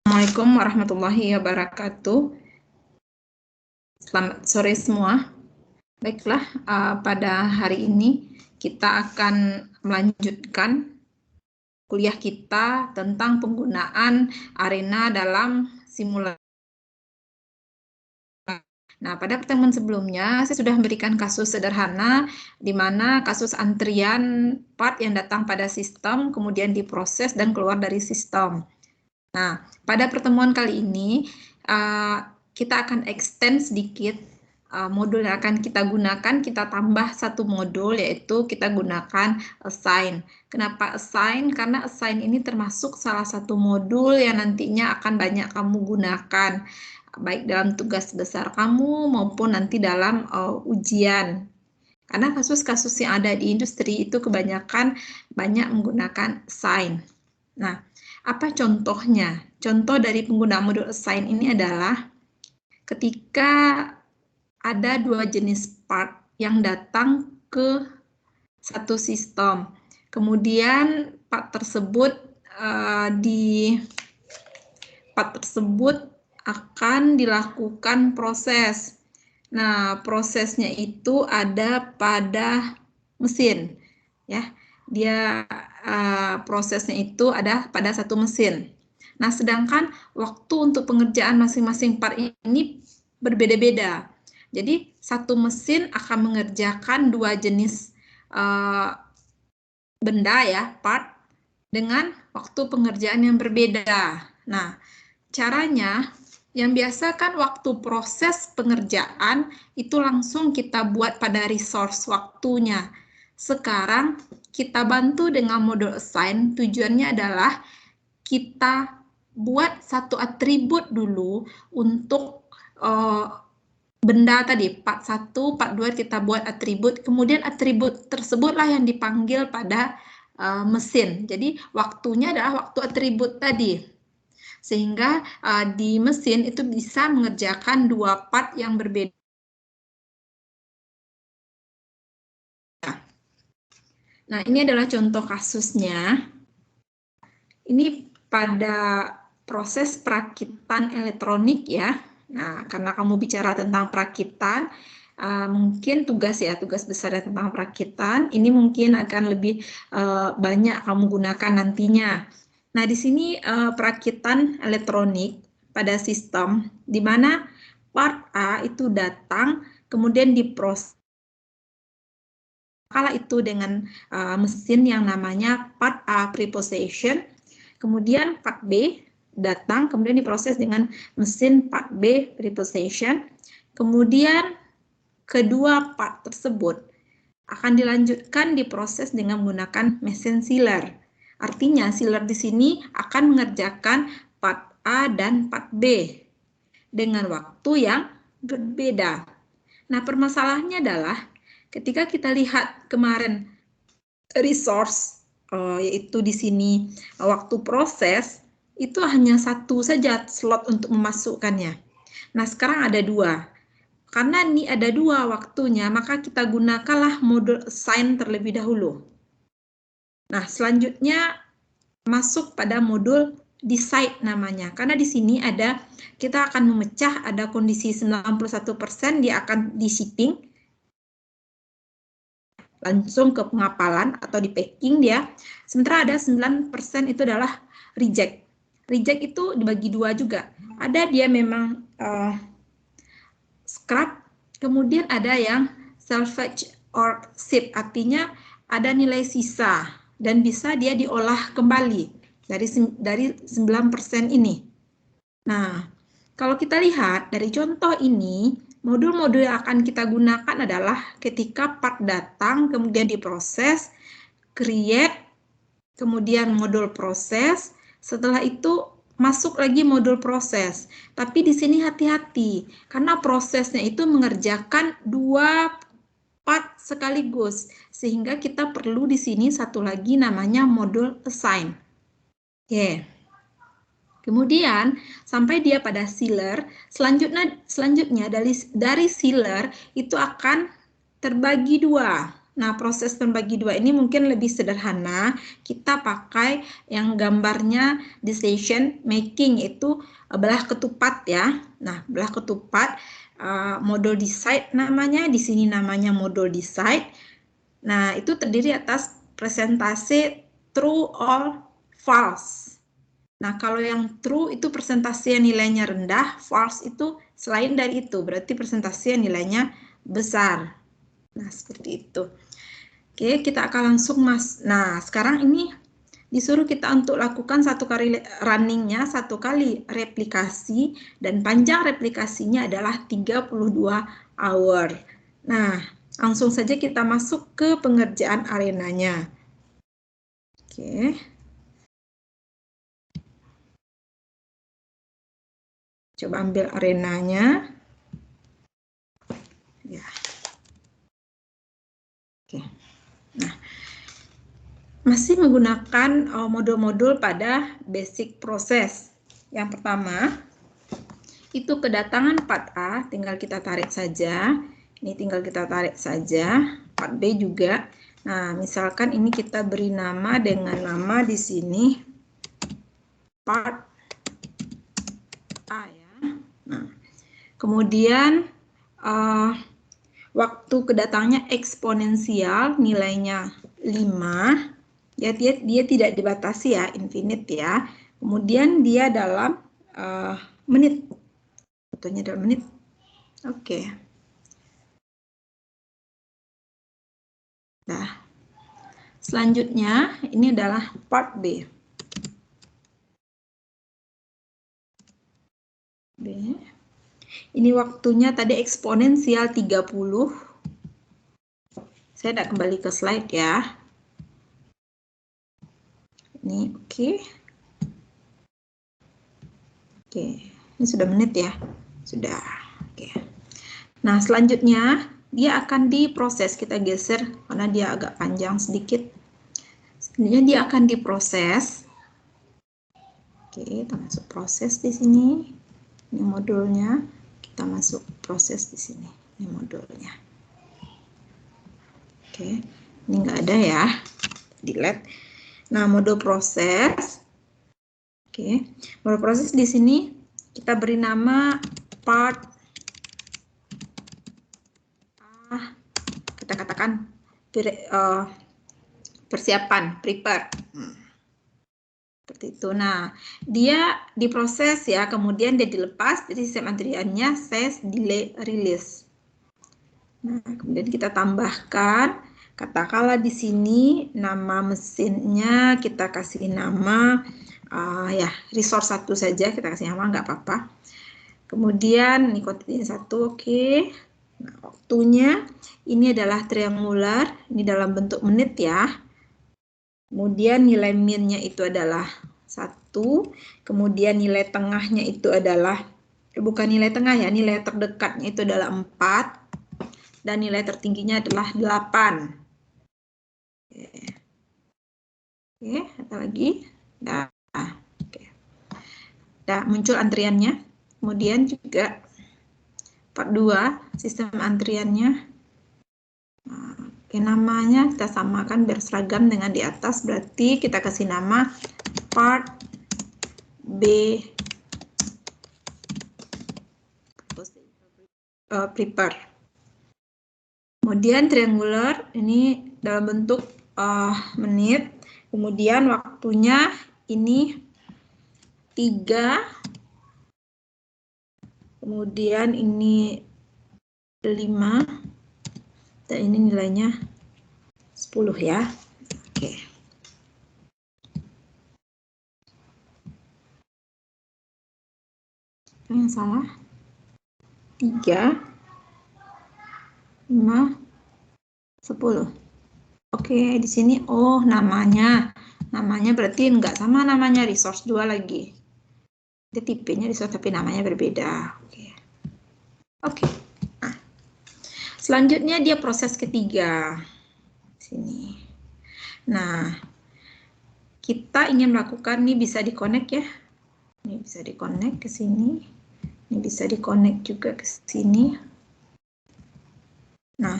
Assalamualaikum warahmatullahi wabarakatuh. Selamat sore semua. Baiklah, pada hari ini kita akan melanjutkan kuliah kita tentang penggunaan arena dalam simulasi. Nah, pada pertemuan sebelumnya saya sudah memberikan kasus sederhana di mana kasus antrian part yang datang pada sistem, kemudian diproses dan keluar dari sistem. Nah, pada pertemuan kali ini kita akan extend sedikit modul yang akan kita gunakan, kita tambah satu modul yaitu kita gunakan assign. Kenapa assign? Karena assign ini termasuk salah satu modul yang nantinya akan banyak kamu gunakan, baik dalam tugas besar kamu maupun nanti dalam ujian. Karena kasus-kasus yang ada di industri itu kebanyakan banyak menggunakan assign. Nah, apa contohnya? Contoh dari penggunaan modul assign ini adalah ketika ada dua jenis part yang datang ke satu sistem. Kemudian part tersebut akan dilakukan proses. Nah, prosesnya itu ada pada mesin, ya. Dia prosesnya itu ada pada satu mesin. Nah, sedangkan waktu untuk pengerjaan masing-masing part ini berbeda-beda. Jadi, satu mesin akan mengerjakan dua jenis benda ya, part dengan waktu pengerjaan yang berbeda. Nah, caranya yang biasa kan waktu proses pengerjaan itu langsung kita buat pada resource waktunya. Sekarang kita bantu dengan modul assign, tujuannya adalah kita buat satu atribut dulu untuk benda tadi, part 1, part 2 kita buat atribut, kemudian atribut tersebutlah yang dipanggil pada mesin. Jadi waktunya adalah waktu atribut tadi. Sehingga di mesin itu bisa mengerjakan dua part yang berbeda. Nah, ini adalah contoh kasusnya. Ini pada proses perakitan elektronik ya. Nah, karena kamu bicara tentang perakitan, mungkin tugas besar tentang perakitan, ini mungkin akan lebih banyak kamu gunakan nantinya. Nah, di sini perakitan elektronik pada sistem, di mana part A itu datang, kemudian diproses. Kala itu dengan mesin yang namanya part A preposition, kemudian part B datang, kemudian diproses dengan mesin part B preposition, kemudian kedua part tersebut akan dilanjutkan diproses dengan menggunakan mesin sealer. Artinya sealer di sini akan mengerjakan part A dan part B dengan waktu yang berbeda. Nah, permasalahannya adalah ketika kita lihat kemarin resource, yaitu di sini waktu proses, itu hanya satu saja slot untuk memasukkannya. Nah, sekarang ada dua. Karena ini ada dua waktunya, maka kita gunakanlah modul assign terlebih dahulu. Nah, selanjutnya masuk pada modul decide namanya. Karena di sini ada, kita akan memecah, ada kondisi 91% dia akan di shipping, langsung ke pengapalan atau di packing dia. Sementara ada 9% itu adalah reject. Reject itu dibagi dua juga. Ada dia memang scrap, kemudian ada yang salvage or ship, artinya ada nilai sisa dan bisa dia diolah kembali dari 9% ini. Nah, kalau kita lihat dari contoh ini, modul-modul yang akan kita gunakan adalah ketika part datang, kemudian diproses, create, kemudian modul proses, setelah itu masuk lagi modul proses. Tapi di sini hati-hati, karena prosesnya itu mengerjakan dua part sekaligus, sehingga kita perlu di sini satu lagi namanya modul assign. Oke. Kemudian sampai dia pada sealer, selanjutnya dari sealer itu akan terbagi dua. Nah, proses pembagi dua ini mungkin lebih sederhana. Kita pakai yang gambarnya decision making, itu belah ketupat ya. Nah, belah ketupat model decide namanya, di sini namanya model decide. Nah, itu terdiri atas presentasi true or false. Nah, kalau yang true itu presentasi yang nilainya rendah, false itu selain dari itu, berarti presentasi yang nilainya besar. Nah, seperti itu. Oke, kita akan langsung Nah, sekarang ini disuruh kita untuk lakukan satu kali runningnya, satu kali replikasi, dan panjang replikasinya adalah 32 hour. Nah, langsung saja kita masuk ke pengerjaan arenanya. Oke. Coba ambil arenanya. Ya. Oke. Nah, masih menggunakan modul-modul pada basic process. Yang pertama, itu kedatangan part A, tinggal kita tarik saja. Ini tinggal kita tarik saja. Part B juga. Nah, misalkan ini kita beri nama dengan nama di sini part A ya. Nah, kemudian waktu kedatangannya eksponensial, nilainya 5. Ya, dia tidak dibatasi ya, infinite ya. Kemudian dia dalam menit. Contohnya dalam menit. Oke. Nah, selanjutnya ini adalah part B. Ini waktunya tadi eksponensial 30. Saya tidak kembali ke slide ya. Ini oke. Oke, ini sudah menit ya. Sudah. Oke. Nah, selanjutnya dia akan diproses. Kita geser karena dia agak panjang sedikit. Selanjutnya dia akan diproses. Oke, kita masuk proses di sini. Ini modulnya. Kita masuk proses di sini. Ini modulnya. Oke, ini nggak ada ya. Delete. Nah, modul proses. Oke, modul proses di sini kita beri nama part A. Kita katakan persiapan, prepare. Seperti itu. Nah, dia diproses ya, kemudian dia dilepas dari sistem antriannya set, delay, release. Nah, kemudian kita tambahkan, katakanlah di sini nama mesinnya kita kasih nama ya resource 1 saja, kita kasih nama nggak apa-apa. Kemudian ini quantity 1, oke. Nah, waktunya ini adalah triangular, ini dalam bentuk menit ya. Kemudian nilai min-nya itu adalah 1, kemudian nilai tengahnya itu adalah, bukan nilai tengah ya, nilai terdekatnya itu adalah 4, dan nilai tertingginya adalah 8. Oke, ada lagi. Nah, oke. Nah, muncul antriannya. Kemudian juga part 2, sistem antriannya. Oke, namanya kita samakan biar seragam dengan di atas, berarti kita kasih nama part B prepare. Kemudian triangular ini dalam bentuk menit, kemudian waktunya ini 3, kemudian ini 5, dan ini nilainya 10 ya. Oke. Yang salah 3, 5, 10. Oke, di sini namanya berarti nggak sama namanya resource 2 lagi. Dia tipenya resource tapi namanya berbeda. Oke. Nah, selanjutnya dia proses ketiga. Sini. Nah, kita ingin melakukan, ini bisa di-connect ya. Ini bisa di-connect ke sini. Ini bisa di-connect juga ke sini. Nah,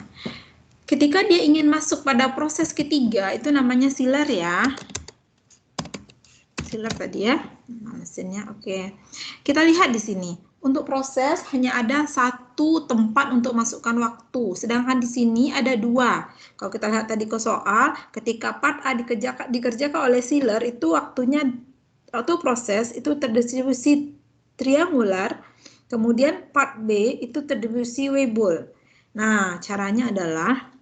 Ketika dia ingin masuk pada proses ketiga, itu namanya sealer ya. Sealer tadi ya, mesinnya. Oke. Kita lihat di sini. Untuk proses hanya ada satu tempat untuk masukkan waktu, sedangkan di sini ada dua. Kalau kita lihat tadi ke soal, ketika part A dikerjakan oleh sealer, itu waktunya atau proses itu terdistribusi triangular, kemudian part B itu terdistribusi Weibull. Nah, caranya adalah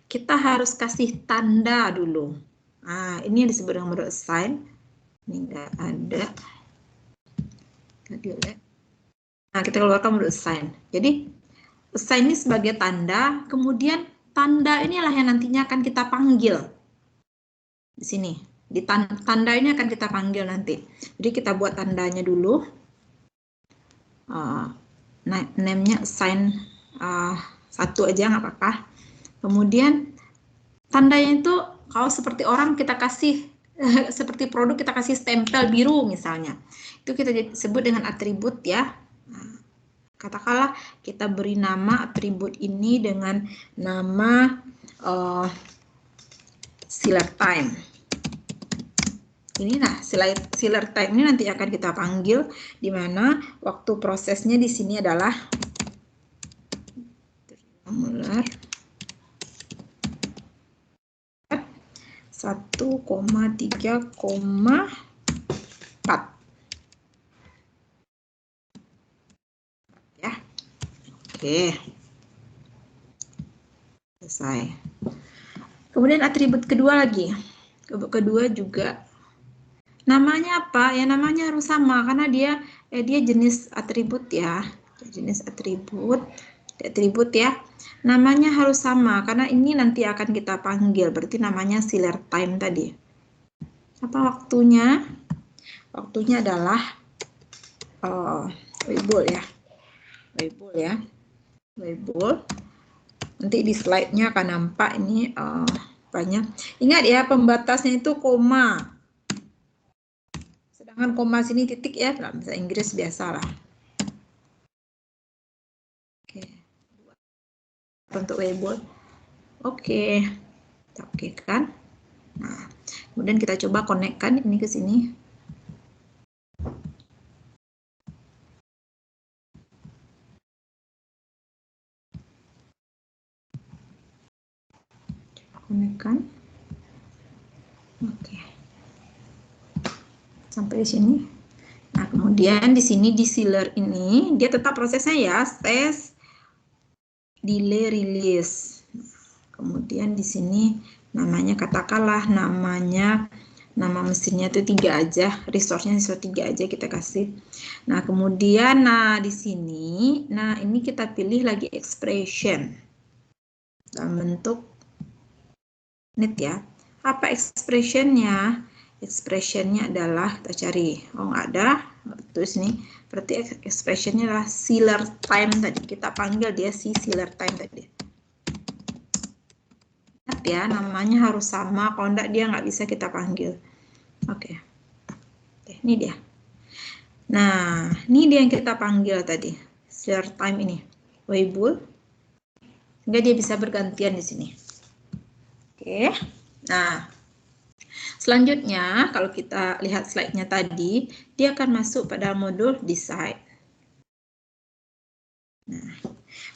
kita harus kasih tanda dulu. Nah, ini yang disebut dengan model assign. Ini enggak ada. Nah, kita keluarkan model assign. Jadi, assign ini sebagai tanda, kemudian tanda inilah yang nantinya akan kita panggil. Di sini. Di tanda ini akan kita panggil nanti. Jadi, kita buat tandanya dulu. Name-nya assign satu aja nggak apa-apa. Kemudian, tandanya itu kalau seperti orang kita kasih seperti produk kita kasih stempel biru misalnya. Itu kita sebut dengan atribut ya. Nah, katakanlah kita beri nama atribut ini dengan nama sealer time. Ini nah sealer time ini nanti akan kita panggil di mana waktu prosesnya di sini adalah triangular 1,3,4 ya. Oke. Selesai. Kemudian atribut kedua lagi. Kedua juga namanya apa? Ya namanya harus sama karena dia jenis atribut ya. Jenis atribut ya. Namanya harus sama karena ini nanti akan kita panggil. Berarti namanya sealer time tadi. Apa waktunya? Waktunya adalah Weibull ya. Weibull. Nanti di slide-nya akan nampak ini banyak. Ingat ya, pembatasnya itu koma. Sedangkan koma sini titik ya, dalam bahasa Inggris biasalah. Oke. Untuk Weibull. Oke. Kita oke kan? Nah, kemudian kita coba konekkan ini ke sini. Konekkan. Oke. Sampai di sini. Nah, kemudian di sini di sealer ini dia tetap prosesnya ya, tes delay release. Kemudian di sini namanya katakanlah nama mesinnya itu 3 aja, resource-nya 3 aja kita kasih. Nah, kemudian di sini, ini kita pilih lagi expression dalam bentuk net ya. Apa expression-nya? Expression-nya adalah kita cari. Oh, nggak ada. Terus nih, berarti expression-nya adalah sealer time tadi. Kita panggil dia si sealer time tadi. Ingat ya, namanya harus sama. Kalau enggak dia nggak bisa kita panggil. Oke, ini dia. Nah, ini dia yang kita panggil tadi. Sealer time ini. Weibull. Sehingga dia bisa bergantian di sini. Oke. Nah, selanjutnya, kalau kita lihat slide-nya tadi, dia akan masuk pada modul decide. Nah,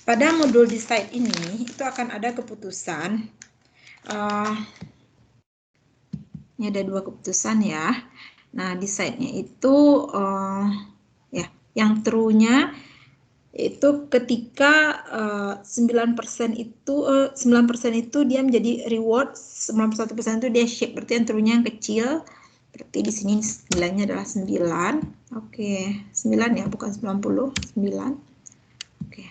pada modul decide ini, itu akan ada keputusan. Ini ada 2 keputusan ya. Nah, decide-nya itu, ya, yang true-nya itu ketika 9% itu dia menjadi reward, 91% itu dia shape, berarti yang true-nya yang kecil. Berarti di sini 9-nya adalah 9. Oke, 9 ya, bukan 90, 9. Oke.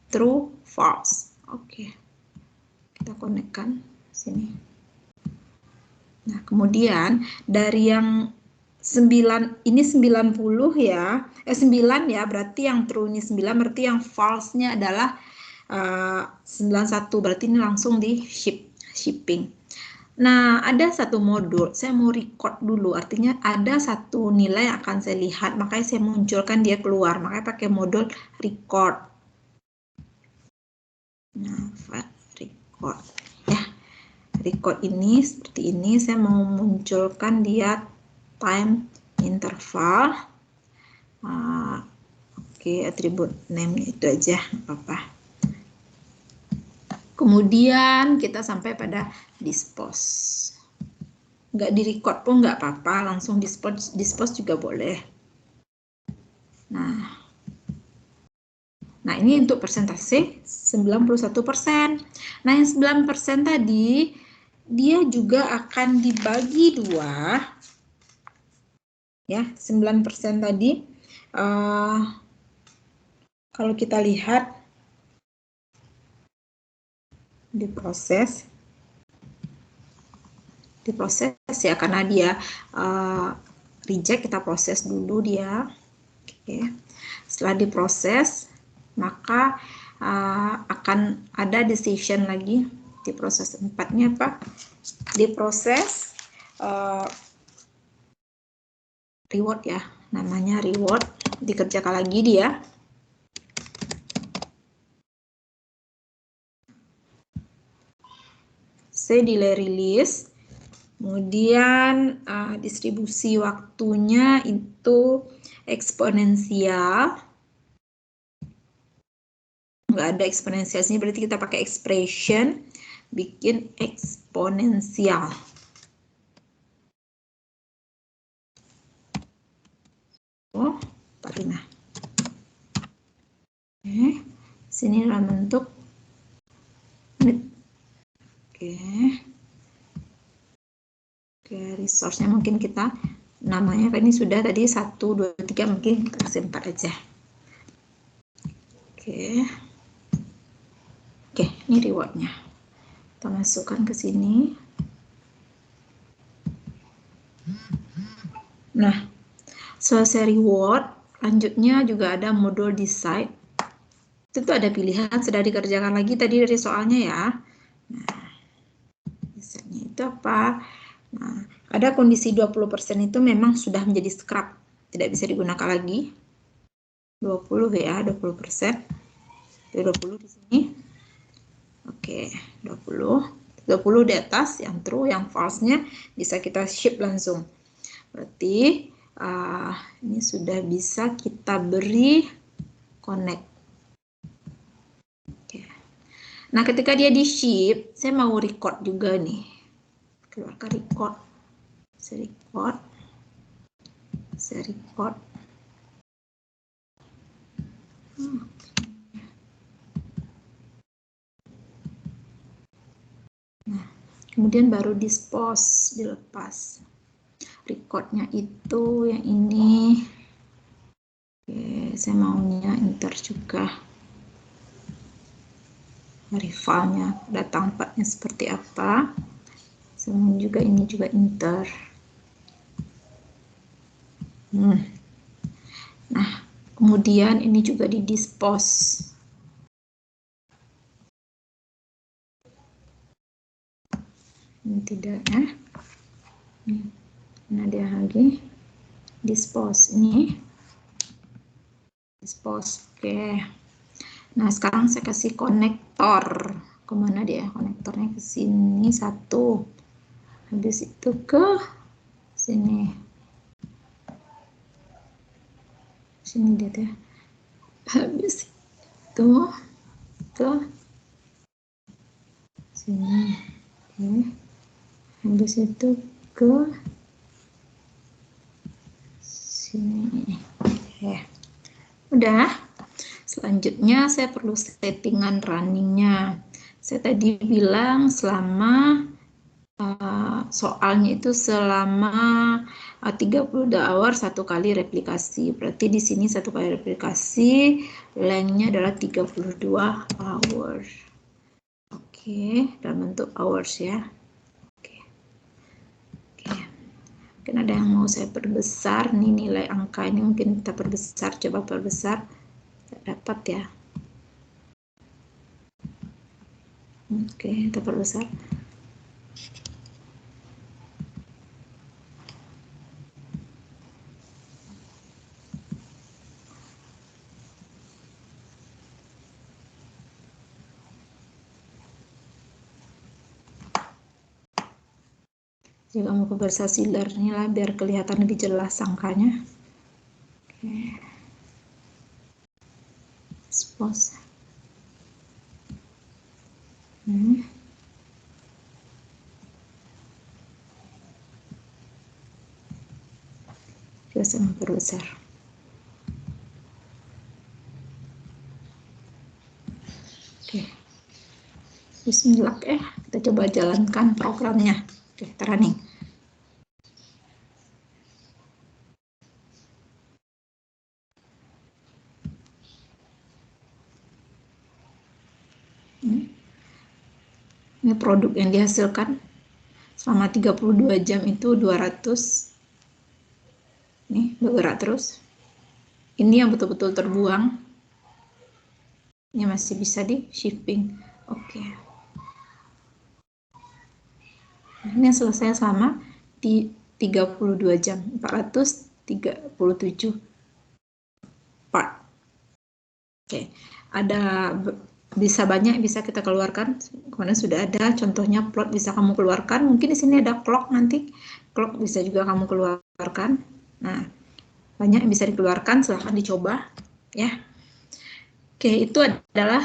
True, false. Oke. Kita konekkan sini. Nah, kemudian dari yang 9 ini 90 ya. 9 ya, berarti yang true ini 9, berarti yang false-nya adalah 91, berarti ini langsung di shipping. Nah, ada satu modul, saya mau record dulu, artinya ada satu nilai yang akan saya lihat, makanya saya munculkan dia keluar, makanya pakai modul record. Nah, record ya. Record ini seperti ini, saya mau munculkan dia time interval. Oke, atribut name itu aja, apa-apa. Kemudian kita sampai pada dispose. Nggak di record pun nggak apa-apa, langsung dispose juga boleh. Nah, ini untuk persentase 91%. Nah, yang 9% tadi, dia juga akan dibagi 2. Ya, 9% tadi, kalau kita lihat diproses ya, karena dia reject, kita proses dulu dia. Oke. Setelah diproses, maka akan ada decision lagi di proses 4-nya apa? Diproses reward ya, namanya reward, dikerjakan lagi dia. Saya delay release. Kemudian distribusi waktunya itu eksponensial. Nggak ada eksponensial sini, berarti kita pakai expression, bikin eksponensial. Oh, 45. Oke, sini dalam bentuk menit. Oke, resource-nya mungkin kita namanya ini sudah tadi 1, 2, 3, mungkin kita kasih 4 aja. Oke, ini reward-nya. Kita masukkan ke sini. Nah, selesai reward, lanjutnya juga ada module decide. Itu ada pilihan, sudah dikerjakan lagi tadi dari soalnya ya. Nah, decide-nya itu apa? Nah, ada kondisi 20% itu memang sudah menjadi scrap, tidak bisa digunakan lagi. 20 ya, 20%. 20 di sini. Oke, 20 di atas yang true, yang false-nya bisa kita ship langsung. Berarti ini sudah bisa kita beri connect. Oke. Nah, ketika dia di ship, saya mau record juga nih. Keluarkan record. Saya record. Nah, kemudian baru dispose, dilepas. Recordnya itu yang ini. Oke, saya maunya enter juga. Rivalnya, data 4-nya seperti apa. Saya mau juga ini juga enter. Nah, kemudian ini juga di dispose. Ini tidak ya. Ini ada lagi. Dispose ini. Dispose. Oke. Nah, sekarang saya kasih konektor. Kemana dia? Konektornya ke sini 1. Habis itu ke sini. Sini dia ya. Habis itu ke sini. Oke. Habis itu ke sini. Oke. Udah. Selanjutnya saya perlu settingan runningnya. Saya tadi bilang selama soalnya itu selama 30 hour 1 kali replikasi. Berarti di sini 1 kali replikasi, lengthnya adalah 32 hour. Oke, dalam bentuk hours ya. Oke. Mungkin ada yang mau saya perbesar. Nih nilai angka ini mungkin kita perbesar. Coba perbesar. Dapat ya. Oke, kita perbesar. Jika kamu ke bahasa Sealer ini lah biar kelihatan lebih jelas angkanya. Oke. Expose. Biasa memperbesar. Oke. Bismillah, kita coba jalankan programnya. Oke, running. Ini produk yang dihasilkan selama 32 jam itu 200. Nih, bergerak terus. Ini yang betul-betul terbuang. Ini masih bisa di shipping. Oke. Ini yang selesai selama di 32 jam, 437 part. Oke, ada bisa banyak bisa kita keluarkan. Kemudian sudah ada contohnya plot bisa kamu keluarkan. Mungkin di sini ada clock nanti. Clock bisa juga kamu keluarkan. Nah, banyak yang bisa dikeluarkan, silahkan dicoba ya. Oke, itu adalah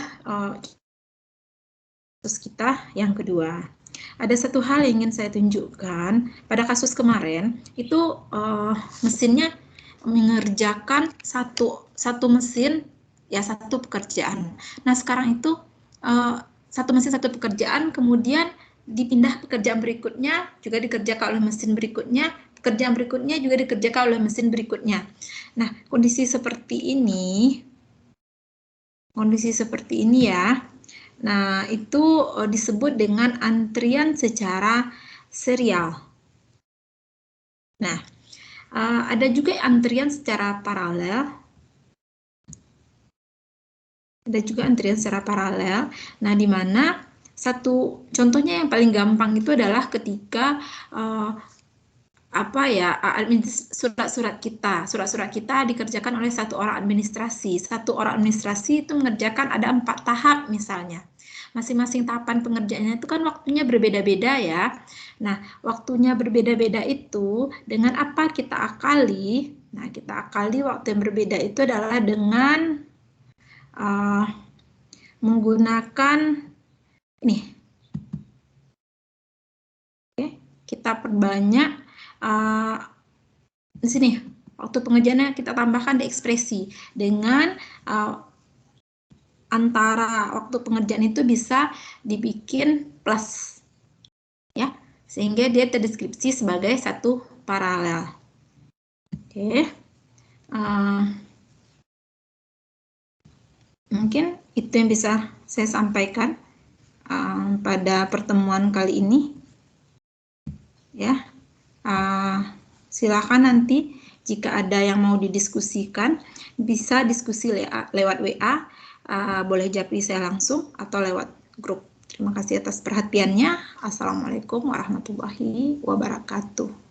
kasus kita yang kedua. Ada satu hal yang ingin saya tunjukkan. Pada kasus kemarin itu mesinnya mengerjakan satu mesin ya satu pekerjaan. Nah sekarang itu satu mesin satu pekerjaan, kemudian dipindah pekerjaan berikutnya juga dikerjakan oleh mesin berikutnya, pekerjaan berikutnya juga dikerjakan oleh mesin berikutnya. Nah kondisi seperti ini ya. Nah itu disebut dengan antrian secara serial. Nah ada juga antrian secara paralel. Ada juga antrian secara paralel. Nah, di mana satu contohnya yang paling gampang itu adalah ketika surat-surat kita dikerjakan oleh satu orang administrasi. Satu orang administrasi itu mengerjakan ada 4 tahap misalnya. Masing-masing tahapan pengerjaannya itu kan waktunya berbeda-beda ya. Nah, waktunya berbeda-beda itu dengan apa kita akali? Nah, kita akali waktu yang berbeda itu adalah dengan menggunakan ini. Oke, kita perbanyak di sini waktu pengerjaannya kita tambahkan di ekspresi dengan antara waktu pengerjaan itu bisa dibikin plus ya, sehingga dia terdeskripsi sebagai satu paralel. Oke. Mungkin itu yang bisa saya sampaikan pada pertemuan kali ini ya. Silakan nanti jika ada yang mau didiskusikan bisa diskusi lewat WA, boleh japri saya langsung atau lewat grup. Terima kasih atas perhatiannya. Assalamualaikum warahmatullahi wabarakatuh.